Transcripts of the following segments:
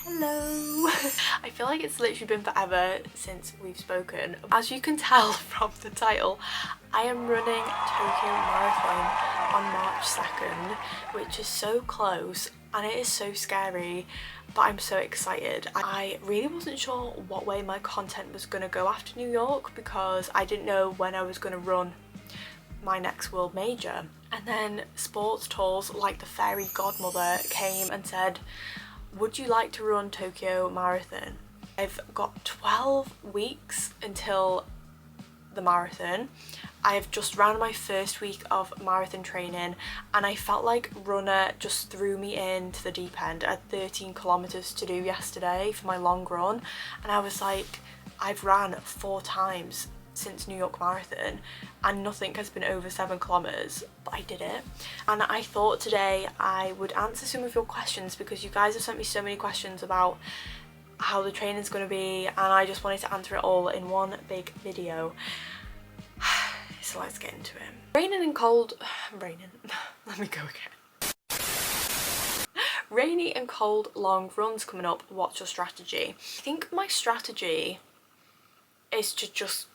Hello! I feel like it's literally been forever since we've spoken. As you can tell from the title, I am running Tokyo Marathon on March 2nd, which is so close and it is so scary, but I'm so excited. I really wasn't sure what way my content was going to go after New York because I didn't know when I was going to run my next world major. And then sports tours like the fairy godmother came and said, would you like to run Tokyo Marathon? I've got 12 weeks until the marathon. I've just ran my first week of marathon training and I felt like RUNNA just threw me into the deep end. I had 13 kilometers to do yesterday for my long run and I was like, I've ran 4 times since New York Marathon and nothing has been over 7 kilometers, but I did it. And I thought today I would answer some of your questions because you guys have sent me so many questions about how the training's going to be and I just wanted to answer it all in one big video. So let's get into it. Raining and cold, let me go again. Rainy and cold long runs coming up, what's your strategy? I think my strategy is to just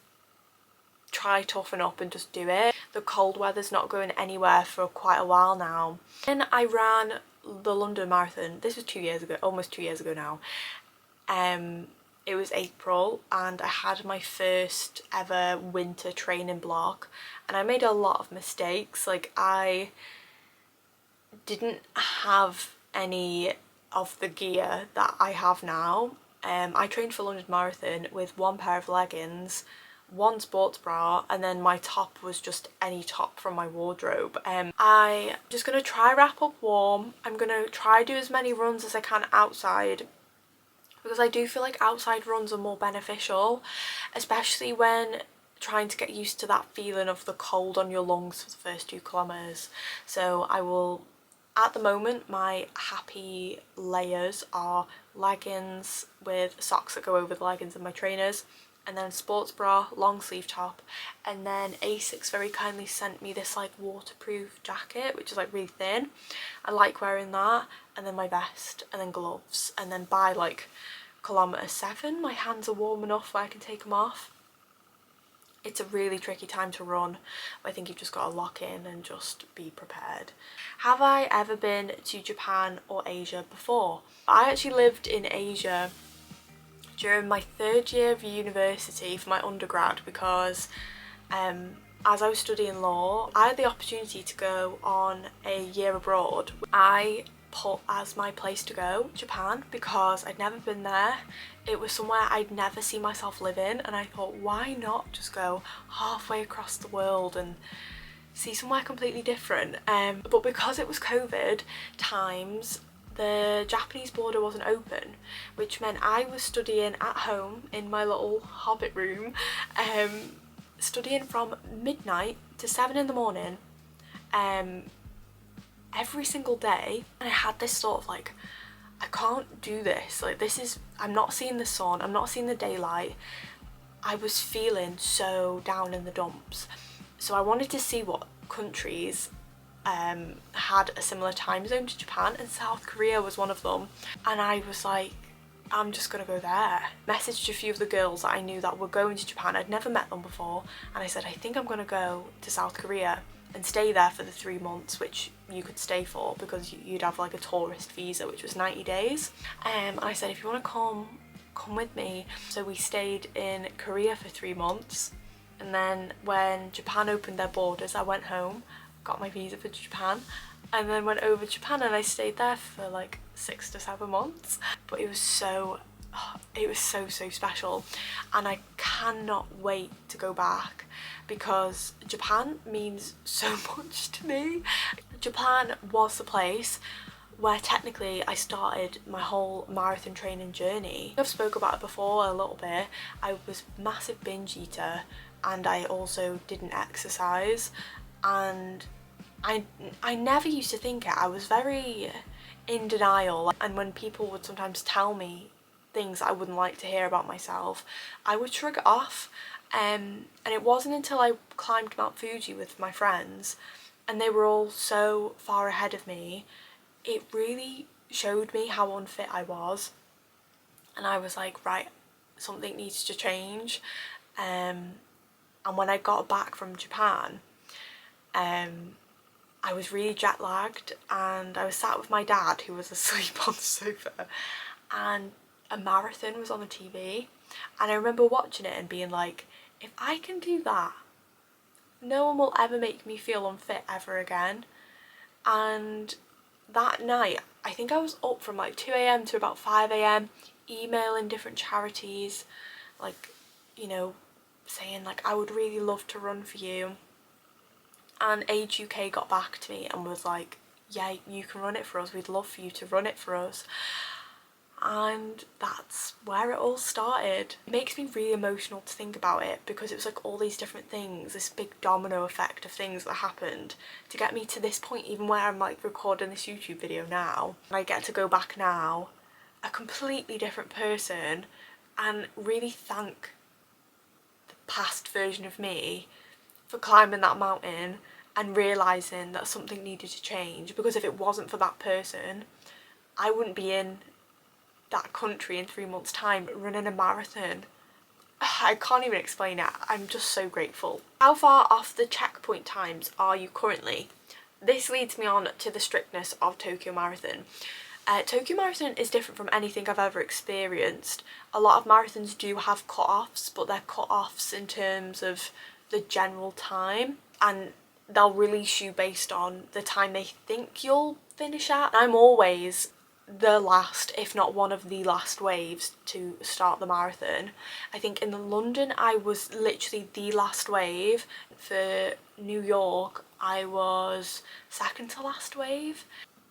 try toughen up and just do it. The cold weather's not going anywhere for quite a while now. Then I ran the London Marathon. This was 2 years ago, almost 2 years ago now. It was April and I had my first ever winter training block and I made a lot of mistakes. Like I didn't have any of the gear that I have now. I trained for London Marathon with 1 pair of leggings, 1 sports bra, and then my top was just any top from my wardrobe. I'm just going to try wrap up warm. I'm going to try do as many runs as I can outside because I do feel like outside runs are more beneficial, especially when trying to get used to that feeling of the cold on your lungs for the first 2 kilometers. So I will, at the moment, my happy layers are leggings with socks that go over the leggings and my trainers, and then sports bra, long sleeve top, and then Asics very kindly sent me this like waterproof jacket which is like really thin. I like wearing that, and then my vest, and then gloves, and then by like kilometer 7 my hands are warm enough where I can take them off. It's a really tricky time to run, but I think you've just got to lock in and just be prepared. Have I ever been to Japan or Asia before? I actually lived in Asia during my 3rd year of university for my undergrad because as I was studying law, I had the opportunity to go on a year abroad. I put as my place to go Japan because I'd never been there. It was somewhere I'd never see myself living and I thought, why not just go halfway across the world and see somewhere completely different. But because it was COVID times, the Japanese border wasn't open, which meant I was studying at home in my little hobbit room, studying from midnight to 7 in the morning every single day. And I had this sort of like, I can't do this, like this is, I'm not seeing the sun, I'm not seeing the daylight. I was feeling so down in the dumps, so I wanted to see what countries had a similar time zone to Japan, and South Korea was one of them. And I was like, I'm just gonna go there. Messaged a few of the girls that I knew that were going to Japan. I'd never met them before, and I said, I think I'm gonna go to South Korea and stay there for the 3 months which you could stay for because you'd have like a tourist visa which was 90 days. And I said, if you want to come with me. So we stayed in Korea for 3 months, and then when Japan opened their borders I went home, got my visa for Japan, and then went over to Japan and I stayed there for like 6 to 7 months. But it was so special and I cannot wait to go back because Japan means so much to me. Japan was the place where technically I started my whole marathon training journey. I've spoke about it before a little bit. I was a massive binge eater and I also didn't exercise, and I never used to think it. I was very in denial, and when people would sometimes tell me things I wouldn't like to hear about myself, I would shrug it off. And it wasn't until I climbed Mount Fuji with my friends and they were all so far ahead of me, it really showed me how unfit I was. and I was like, right, something needs to change. And when I got back from Japan, I was really jet lagged, and I was sat with my dad, who was asleep on the sofa, and a marathon was on the TV, and I remember watching it and being like, if I can do that, no one will ever make me feel unfit ever again. And that night, I think I was up from like 2 a.m. to about 5 a.m. emailing different charities, like, you know, saying like, I would really love to run for you. And Age UK got back to me and was like, yeah, you can run it for us, we'd love for you to run it for us. And that's where it all started. It makes me really emotional to think about it, because it was like all these different things, this big domino effect of things that happened to get me to this point, even where I'm like recording this YouTube video now. And I get to go back now, a completely different person, and really thank the past version of me for climbing that mountain and realising that something needed to change, because if it wasn't for that person, I wouldn't be in that country in 3 months' time running a marathon. I can't even explain it. I'm just so grateful. How far off the checkpoint times are you currently? This leads me on to the strictness of Tokyo Marathon. Tokyo Marathon is different from anything I've ever experienced. A lot of marathons do have cut-offs, but they're cut-offs in terms of the general time, and they'll release you based on the time they think you'll finish at. I'm always the last, if not one of the last waves to start the marathon. I think in London I was literally the last wave. For New York I was second to last wave.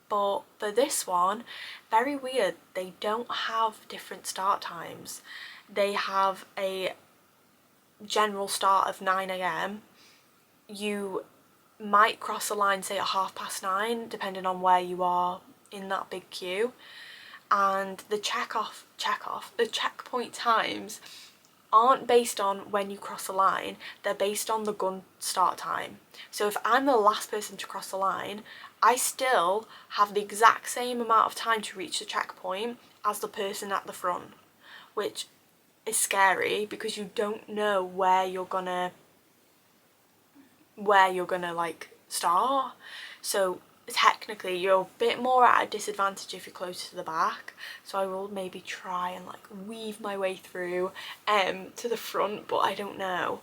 But for this one, very weird, they don't have different start times. They have a general start of 9 a.m. You might cross the line, say, at 9:30, depending on where you are in that big queue. And the the checkpoint times aren't based on when you cross the line, they're based on the gun start time. So if I'm the last person to cross the line, I still have the exact same amount of time to reach the checkpoint as the person at the front, which is scary because you don't know where you're gonna like start. So technically you're a bit more at a disadvantage if you're closer to the back, so I will maybe try and like weave my way through to the front, but I don't know.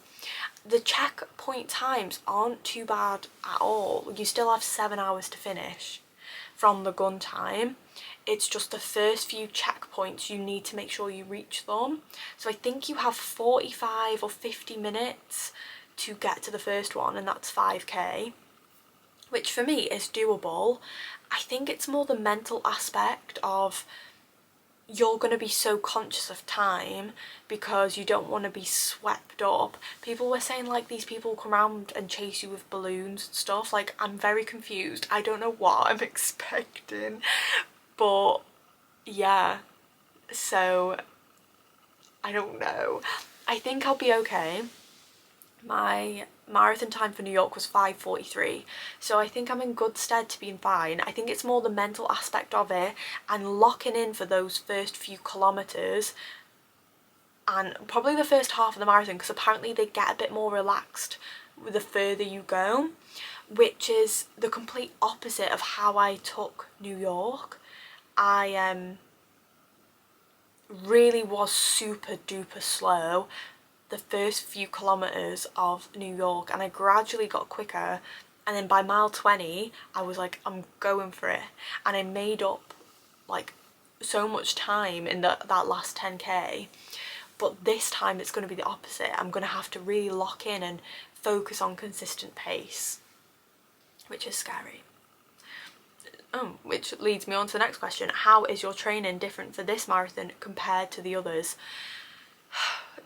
The checkpoint times aren't too bad at all. You still have 7 hours to finish from the gun time. It's just the first few checkpoints you need to make sure you reach them. So I think you have 45 or 50 minutes to get to the first one, and that's 5k, which for me is doable. I think it's more the mental aspect of you're going to be so conscious of time because you don't want to be swept up. People were saying like these people come around and chase you with balloons and stuff. Like, I'm very confused. I don't know what I'm expecting, but yeah, so I don't know. I think I'll be okay. My marathon time for New York was 5:43, so I think I'm in good stead to being fine. I think it's more the mental aspect of it and locking in for those first few kilometres and probably the first half of the marathon, because apparently they get a bit more relaxed the further you go, which is the complete opposite of how I took New York. I really was super duper slow the first few kilometres of New York, and I gradually got quicker, and then by mile 20 I was like, I'm going for it, and I made up like so much time in that last 10k. But this time it's going to be the opposite. I'm going to have to really lock in and focus on consistent pace, which is scary. Which leads me on to the next question. How is your training different for this marathon compared to the others?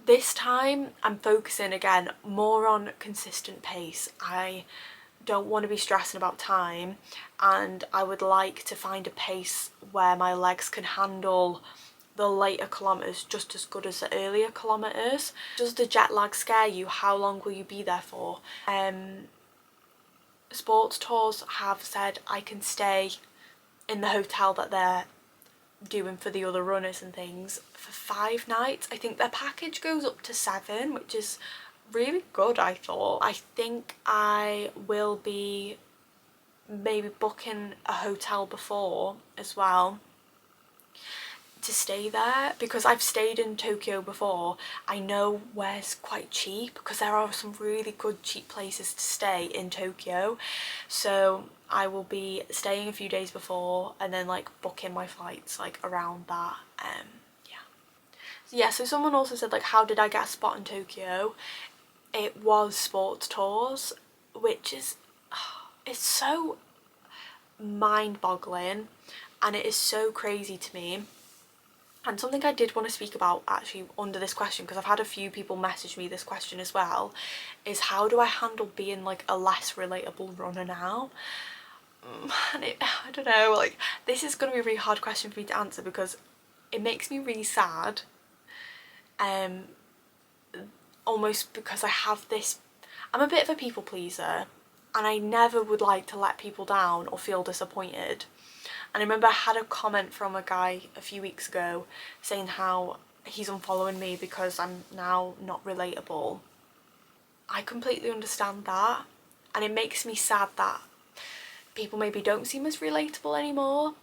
This time I'm focusing again more on consistent pace. I don't want to be stressing about time, and I would like to find a pace where my legs can handle the later kilometres just as good as the earlier kilometres. Does the jet lag scare you? How long will you be there for? Sports tours have said I can stay in the hotel that they're doing for the other runners and things for 5 nights. I think their package goes up to 7, which is really good, I thought. I think I will be maybe booking a hotel before as well to stay there, because I've stayed in Tokyo before. I know where's quite cheap, because there are some really good cheap places to stay in Tokyo. So I will be staying a few days before and then like booking my flights like around that. Yeah, so someone also said like, how did I get a spot in Tokyo? It was sports tours, which is it's so mind-boggling and it is so crazy to me. And something I did want to speak about actually under this question, because I've had a few people message me this question as well, is how do I handle being like a less relatable runner now? And I don't know, like this is going to be a really hard question for me to answer because it makes me really sad, almost because I have this, I'm a bit of a people pleaser and I never would like to let people down or feel disappointed. And I remember I had a comment from a guy a few weeks ago saying how he's unfollowing me because I'm now not relatable. I completely understand that, and it makes me sad that people maybe don't seem as relatable anymore.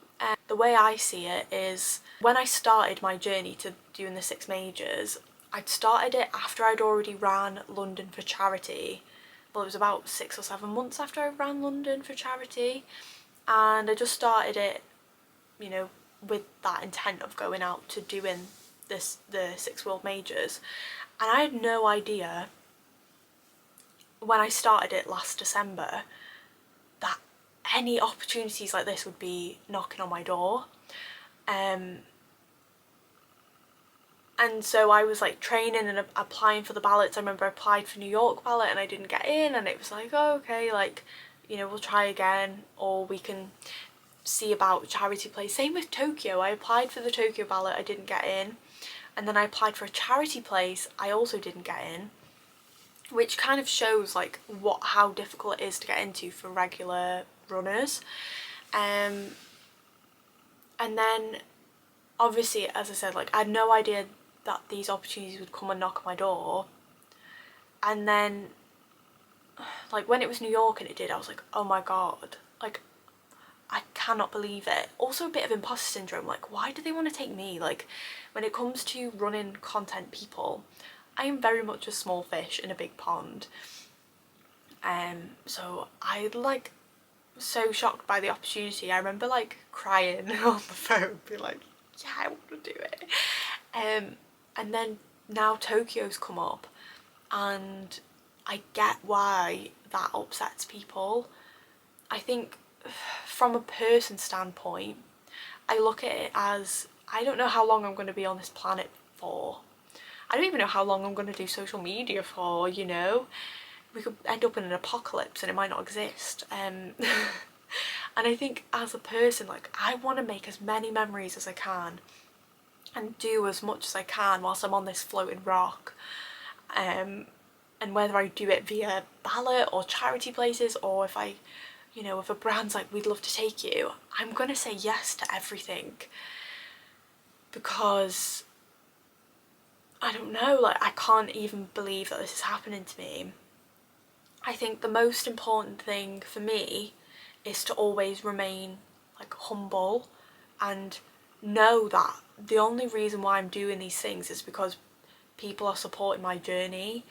The way I see it is, when I started my journey to doing the 6 majors, I'd started it after I'd already ran London for charity. Well, it was about 6 or 7 months after I ran London for charity. And I just started it, you know, with that intent of going out to doing the 6 world majors. And I had no idea when I started it last December that any opportunities like this would be knocking on my door. And so I was like training and applying for the ballots. I remember I applied for New York ballot and I didn't get in, and it was like, oh, okay, like, you know, we'll try again, or we can see about charity place. Same with Tokyo. I applied for the Tokyo ballot, I didn't get in, and then I applied for a charity place, I also didn't get in, which kind of shows like how difficult it is to get into for regular runners. And then obviously, as I said, like I had no idea that these opportunities would come and knock on my door. And then like when it was New York and it did, I was like, oh my god, like I cannot believe it. Also a bit of imposter syndrome, like why do they want to take me? Like when it comes to running content people, I am very much a small fish in a big pond. So I like so shocked by the opportunity. I remember like crying on the phone, be like, yeah, I want to do it. And then now Tokyo's come up, and I get why that upsets people. I think from a person standpoint, I look at it as, I don't know how long I'm going to be on this planet for. I don't even know how long I'm going to do social media for, you know. We could end up in an apocalypse and it might not exist. And I think as a person, like I want to make as many memories as I can and do as much as I can whilst I'm on this floating rock. And whether I do it via ballot or charity places, or if I, you know, if a brand's like, we'd love to take you, I'm gonna say yes to everything, because I don't know, like I can't even believe that this is happening to me. I think the most important thing for me is to always remain like humble and know that the only reason why I'm doing these things is because people are supporting my journey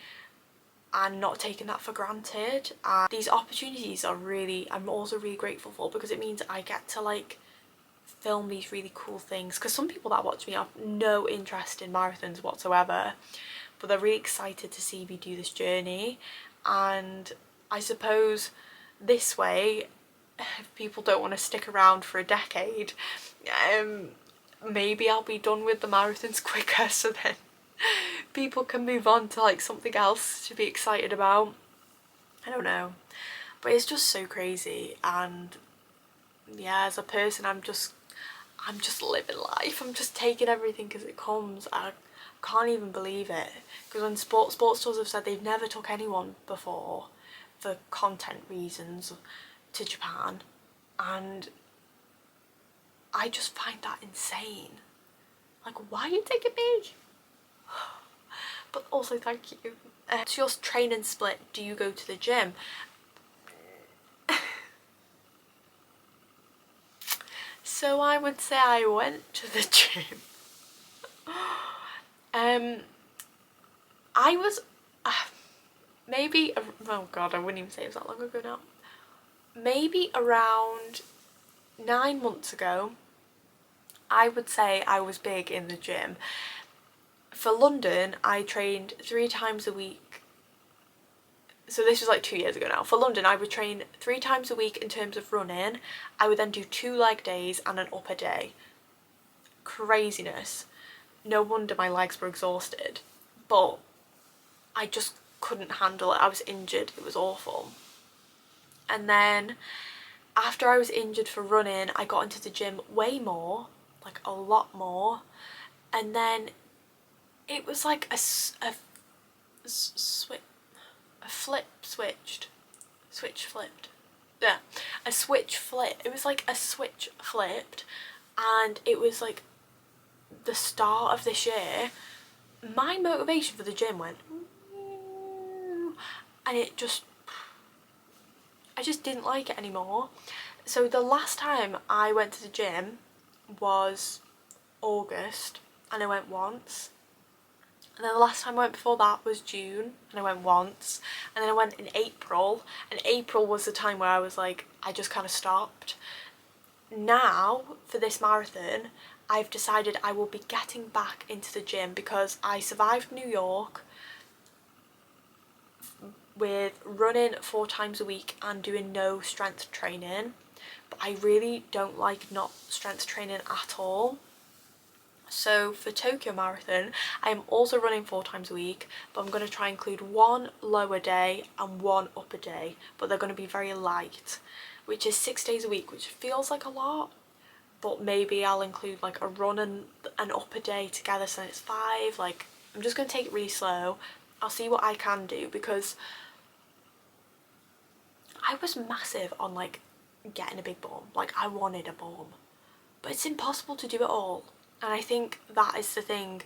and not taking that for granted. And these opportunities are really, I'm also really grateful for, because it means I get to like film these really cool things, because some people that watch me have no interest in marathons whatsoever, but they're really excited to see me do this journey. And I suppose this way, if people don't want to stick around for a decade, maybe I'll be done with the marathons quicker, so then people can move on to like something else to be excited about. I don't know, but it's just so crazy. And yeah, as a person, I'm just living life. I'm just taking everything as it comes. I can't even believe it, because when sports tours have said they've never took anyone before for content reasons to Japan, and I just find that insane. Like, why are you taking me? But also thank you. So your training split, do you go to the gym? So I would say I went to the gym. I was maybe, oh god, I wouldn't even say it was that long ago now. Maybe around 9 months ago, I would say I was big in the gym. For London, I trained 3 times a week. So this was like 2 years ago now. For London, I would train 3 times a week in terms of running. I would then do 2 leg days and an upper day. Craziness. No wonder my legs were exhausted. But I just couldn't handle it. I was injured. It was awful. And then after I was injured for running, I got into the gym way more, like a lot more. And then it was like a switch flipped. Yeah, a switch flip. It was like a switch flipped, and it was like the start of this year. My motivation for the gym went, and I just didn't like it anymore. So the last time I went to the gym was August, and I went once. And then the last time I went before that was June, and I went once. And then I went in April, and April was the time where I was like, I just kind of stopped. Now, for this marathon, I've decided I will be getting back into the gym because I survived New York with running 4 times a week and doing no strength training. But I really don't like not strength training at all. So for Tokyo Marathon, I am also running 4 times a week, but I'm going to try and include 1 lower day and 1 upper day, but they're going to be very light, which is 6 days a week, which feels like a lot, but maybe I'll include like a run and an upper day together, so it's 5. Like, I'm just going to take it really slow. I'll see what I can do, because I was massive on like getting a big bum. Like, I wanted a bum, but it's impossible to do it all. And I think that is the thing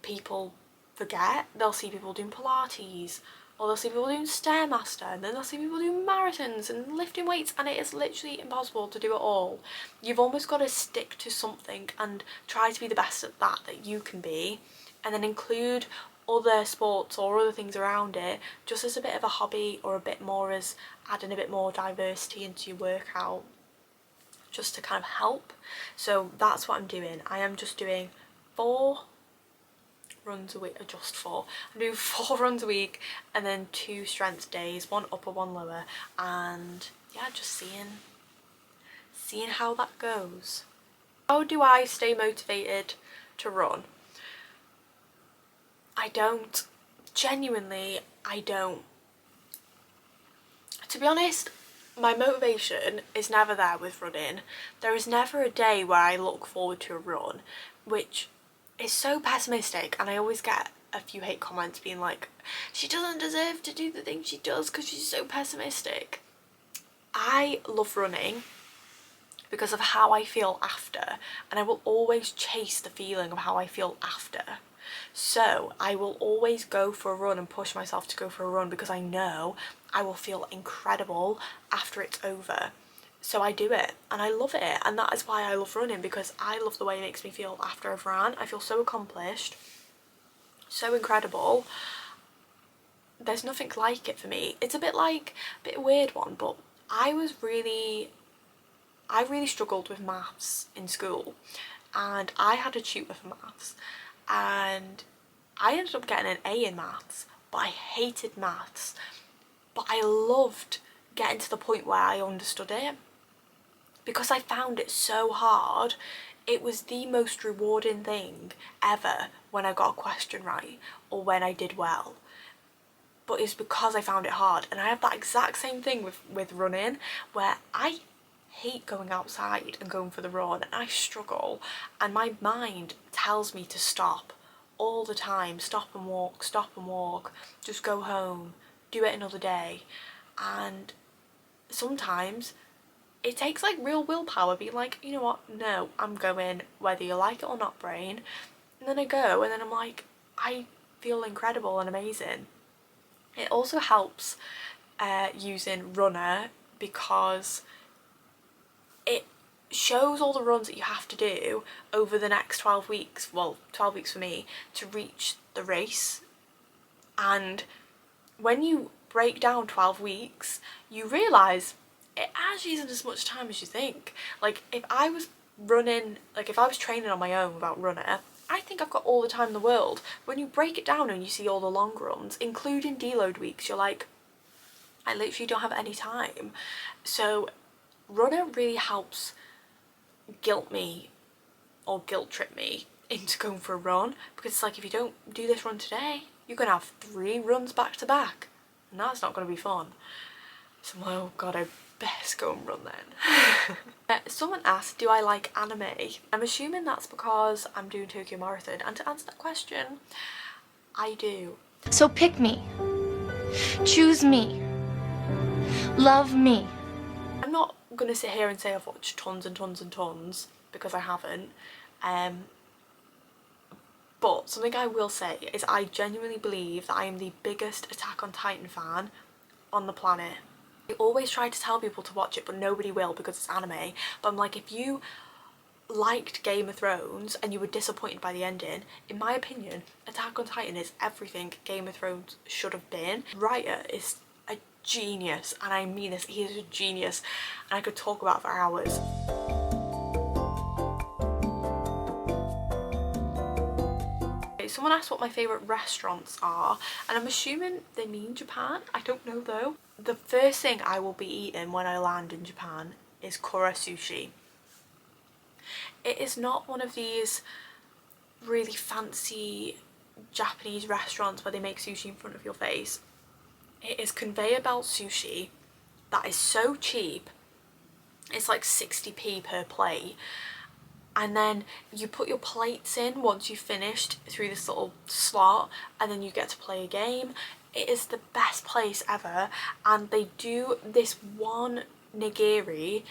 people forget. They'll see people doing Pilates, or they'll see people doing Stairmaster, and then they'll see people doing marathons and lifting weights, and it is literally impossible to do it all. You've almost got to stick to something and try to be the best at that you can be, and then include other sports or other things around it just as a bit of a hobby, or a bit more as adding a bit more diversity into your workout, just to kind of help. So that's what I'm doing. I am just doing 4 runs a week, or just 4. I'm doing 4 runs a week, and then 2 strength days, 1 upper, 1 lower, and yeah, just seeing how that goes. How do I stay motivated to run? I don't. Genuinely, I don't. To be honest, my motivation is never there with running. There is never a day where I look forward to a run, which is so pessimistic, and I always get a few hate comments being like, she doesn't deserve to do the things she does because she's so pessimistic. I love running because of how I feel after, and I will always chase the feeling of how I feel after. So I will always go for a run and push myself to go for a run, because I know I will feel incredible after it's over. So I do it, and I love it, and that is why I love running, because I love the way it makes me feel after I've ran. I feel so accomplished, so incredible. There's nothing like it for me. It's a bit weird one, but I really struggled with maths in school, and I had a tutor for maths, and I ended up getting an A in maths, but I hated maths. But I loved getting to the point where I understood it, because I found it so hard. It was the most rewarding thing ever when I got a question right, or when I did well. But it's because I found it hard. And I have that exact same thing with running, where I hate going outside and going for the run, and I struggle, and my mind tells me to stop all the time. Stop and walk, just go home, do it another day. And sometimes it takes like real willpower, being like, you know what, no, I'm going whether you like it or not, brain. And then I go and then I'm like, I feel incredible and amazing. It also helps using RUNNA because it shows all the runs that you have to do over the next 12 weeks, well 12 weeks for me, to reach the race. And when you break down 12 weeks, you realise it actually isn't as much time as you think. Like if I was training on my own without RUNNA, I think I've got all the time in the world. When you break it down and you see all the long runs, including deload weeks, you're like, I literally don't have any time. So RUNNA really helps guilt me or guilt trip me into going for a run, because it's like, if you don't do this run today, you're gonna have 3 runs back to back, and that's not gonna be fun. So I'm like, oh god, I best go and run then. Someone asked, do I like anime? I'm assuming that's because I'm doing Tokyo Marathon, and to answer that question, I do. So pick me, choose me, love me. I'm not gonna sit here and say I've watched tons and tons and tons, because I haven't. But something I will say is I genuinely believe that I am the biggest Attack on Titan fan on the planet. I always try to tell people to watch it, but nobody will because it's anime. But I'm like, if you liked Game of Thrones and you were disappointed by the ending, in my opinion, Attack on Titan is everything Game of Thrones should have been. Writer is a genius, and I mean this, he is a genius, and I could talk about it for hours. Someone asked what my favourite restaurants are, and I'm assuming they mean Japan. I don't know though. The first thing I will be eating when I land in Japan is kura sushi. It is not one of these really fancy Japanese restaurants where they make sushi in front of your face. It is conveyor belt sushi that is so cheap. It's like 60p per plate. And then you put your plates in once you've finished through this little slot, and then you get to play a game. It is the best place ever, and they do this one nigiri,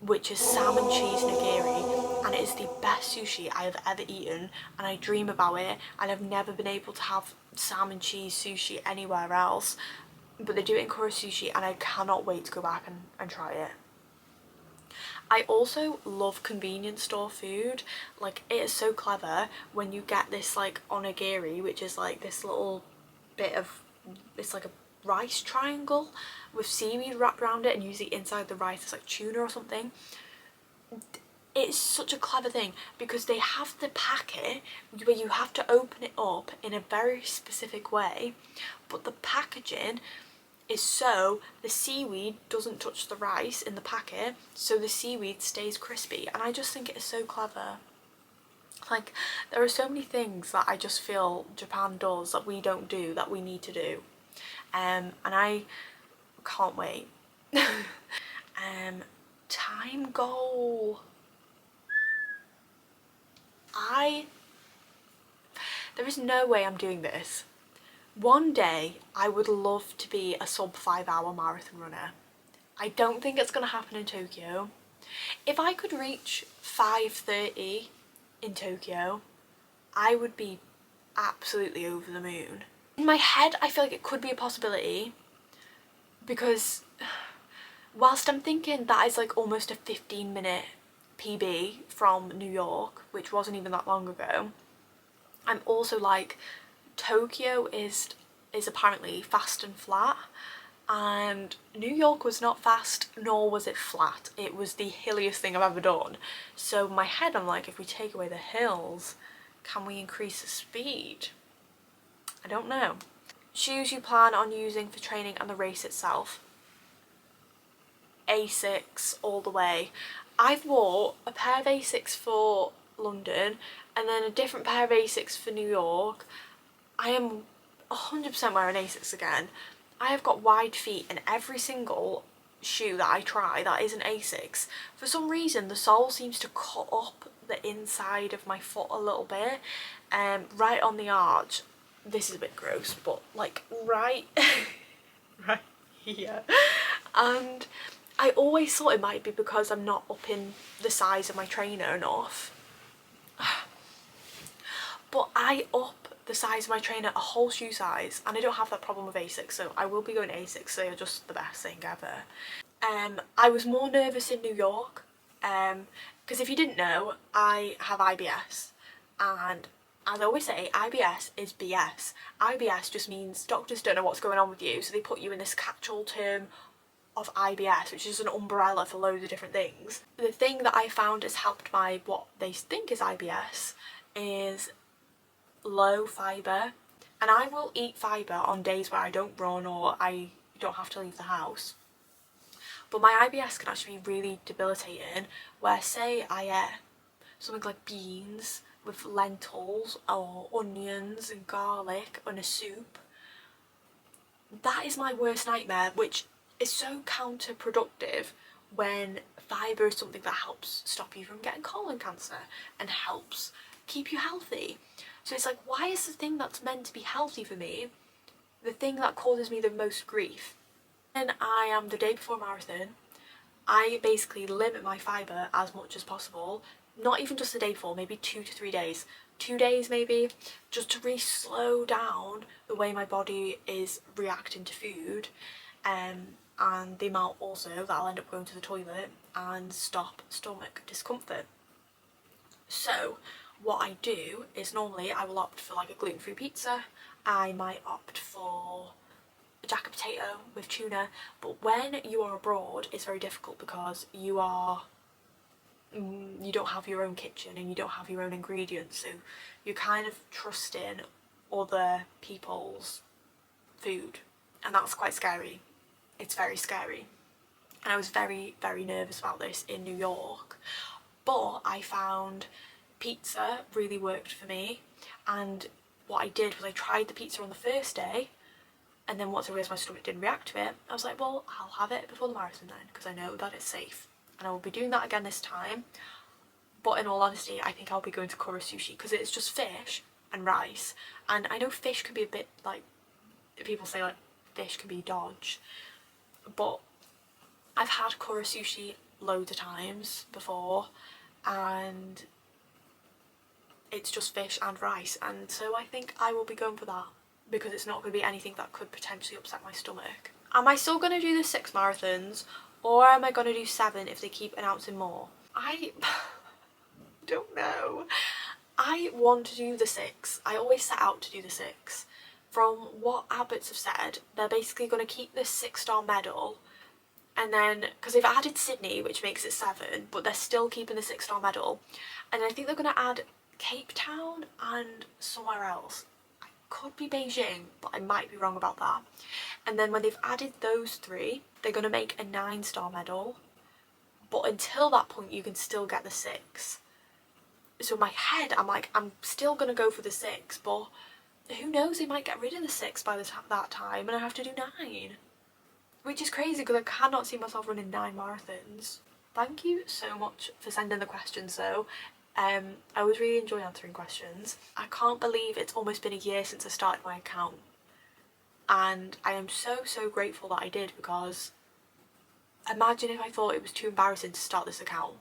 which is salmon cheese nigiri, and it is the best sushi I have ever eaten, and I dream about it, and I've never been able to have salmon cheese sushi anywhere else, but they do it in Kura Sushi, and I cannot wait to go back and try it. I also love convenience store food. Like, it is so clever when you get this like onigiri, which is like this little bit of, it's like a rice triangle with seaweed wrapped around it, and usually inside the rice is like tuna or something. It's such a clever thing because they have the packet where you have to open it up in a very specific way, but the packaging is so the seaweed doesn't touch the rice in the packet, so the seaweed stays crispy, and I just think it is so clever. Like, there are so many things that I just feel Japan does that we don't do, that we need to do, and I can't wait. Time goal. There is no way I'm doing this. One day I would love to be a sub 5 hour marathon runner. I don't think it's going to happen in Tokyo. If I could reach 5:30 in Tokyo, I would be absolutely over the moon. In my head, I feel like it could be a possibility, because whilst I'm thinking that is like almost a 15-minute PB from New York, which wasn't even that long ago, I'm also like, Tokyo is apparently fast and flat, and New York was not fast, nor was it flat. It was the hilliest thing I've ever done. So in my head I'm like, if we take away the hills, can we increase the speed? I don't know. Shoes you plan on using for training and the race itself? Asics all the way. I've wore a pair of Asics for London and then a different pair of Asics for New York. I am 100% wearing Asics again. I have got wide feet, and every single shoe that I try that isn't Asics, for some reason the sole seems to cut up the inside of my foot a little bit, right on the arch. This is a bit gross, but like right right here. And I always thought it might be because I'm not upping the size of my trainer enough. But I up the size of my trainer a whole shoe size, and I don't have that problem with Asics, so I will be going to Asics. They are just the best thing ever. I was more nervous in New York, because if you didn't know, I have IBS, and as I always say, IBS is BS. IBS just means doctors don't know what's going on with you, so they put you in this catch-all term of IBS, which is an umbrella for loads of different things. The thing that I found has helped my what they think is IBS is low fibre, and I will eat fibre on days where I don't run or I don't have to leave the house. But my IBS can actually be really debilitating, where say I ate something like beans with lentils or onions and garlic in a soup. That is my worst nightmare, which is so counterproductive when fibre is something that helps stop you from getting colon cancer and helps keep you healthy. So it's like, why is the thing that's meant to be healthy for me the thing that causes me the most grief? And I am the day before a marathon, I basically limit my fibre as much as possible, not even just the day before, maybe 2 to 3 days. 2 days maybe, just to really slow down the way my body is reacting to food, and the amount also that I'll end up going to the toilet, and stop stomach discomfort. So what I do is normally I will opt for like a gluten-free pizza, I might opt for a jacket potato with tuna, but when you are abroad it's very difficult because you don't have your own kitchen and you don't have your own ingredients, so you're kind of trusting other people's food, and that's quite scary. It's very scary, and I was very, very nervous about this in New York, but I found pizza really worked for me. And what I did was I tried the pizza on the first day, and then once I realised my stomach didn't react to it, I was like, well, I'll have it before the marathon then, because I know that it's safe, and I will be doing that again this time. But in all honesty, I think I'll be going to Kura Sushi because it's just fish and rice, and I know fish can be a bit like, people say like fish can be dodge, but I've had Kura Sushi loads of times before and it's just fish and rice, and so I think I will be going for that because it's not going to be anything that could potentially upset my stomach. Am I still going to do the 6 marathons, or am I going to do 7 if they keep announcing more? I don't know. I want to do the 6. I always set out to do the 6. From what Abbott's have said, they're basically going to keep this 6-star medal, and then, because they've added Sydney, which makes it 7, but they're still keeping the 6-star medal, and I think they're going to add Cape Town and somewhere else. I could be Beijing, but I might be wrong about that. And then when they've added those 3, they're going to make a 9-star medal, but until that point you can still get the 6. So in my head I'm like, I'm still going to go for the 6, but who knows, they might get rid of the 6 by that time and I have to do 9. Which is crazy because I cannot see myself running 9 marathons. Thank you so much for sending the questions though. I always really enjoy answering questions. I can't believe it's almost been a year since I started my account, and I am so grateful that I did, because imagine if I thought it was too embarrassing to start this account,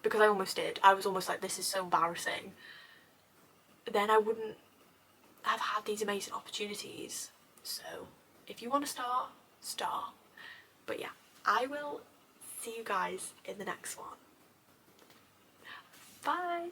because I almost did. I was almost like, this is so embarrassing. Then I wouldn't have had these amazing opportunities. So if you want to start. But yeah, I will see you guys in the next one. Bye.